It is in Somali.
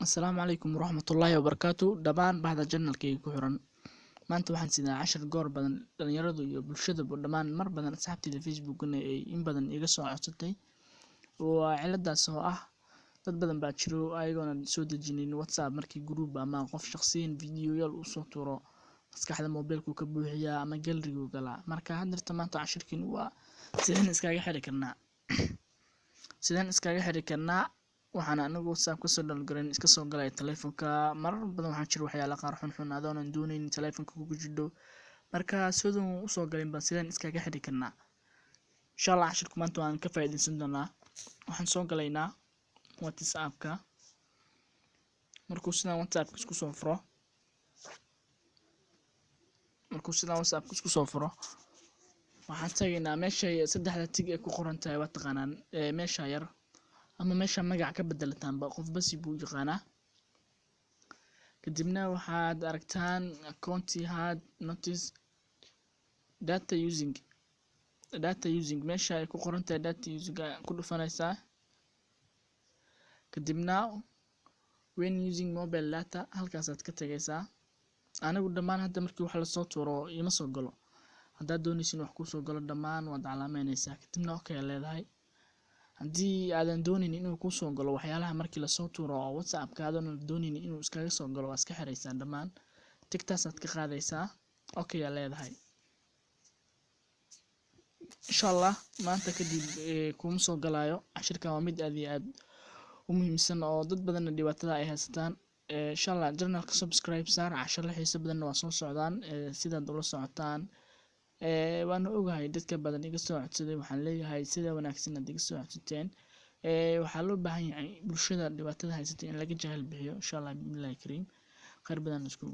Asalaamu calaykum waraxmatullaahi wabarakaatu dhammaan bahda janalkayga ku xiran maanta waxaan sidaa cashar goor badan dhalinyaradu iyo bulshadaba dhammaan mar badan asxaabtayda facebookna ay in badan iga soo codsatay waa ciladaas oo ah dad badan baa jiro ayagoona soo dejinin whatsapp markii group ama qof shaqsiyan fiidiyoyaal u soo tuuro maskaxda mobilku ka buuxiyaa ama galerigu galaa marka hadda maanta cashirkiin waa sideen iskaga xiri karnaa waxaan anagu whatsapp kasoo download iska soo galay telefonka marar badan waxaan jiro waxyaalo qaar xun adoonan doonaynin telefonka kugu jidho marka sidoo u soo galin baan sideen iskaga xiri karnaa insha Allah cashirku maanta waan ka faa'iideysan doonaa waxaan soo galaynaa whatsappka markuu sidaan whatsappka isku soo furo waxaan tagaynaa meesha saddexda tig ee ku qoran tahay waa taqaanaan meesha yar ama meesha magac ka bedelataan ba qof basi buu yaqaanaa kadibna waxaad aragtaan account had notice data using meesha ay ku qoran tahay data using ku dhufanaysaa kadibna when using mobile data halkaasaad ka tagaysaa anigu dhammaan hadda markii wax la soo tuuro ima soo galo haddaad doonaysin wax ku soo galo dhammaan waad calaameynaysaa kadibna okay leedahay haddii aadan doonin inuu ku soo galo waxyaalaha markii la soo tuuro oo whatsappka aadan doonin inuu iskaga soo galo waa iska xiraysaa dhammaan tigtaasaad ka qaadaysaa okay leedahay insha Allah maanta kadib kuma soo galayo cashirkan waa mid aad iyo aad u muhiimsan oo dad badan dhibaatada ay haystaan insha Allah channelka subscribe saar casharo xiiso badan waa soo socdaan sidaad ula socotaan waan ogahay dadka badan iga soo codsaday waxaan leeyahay sida wanaagsan aad iga soo codsateen waxaa loo baahan yahay bulshada dhibaatada haysata in laga jahil bixiyo insha Allah billahi kariim khayr badan isku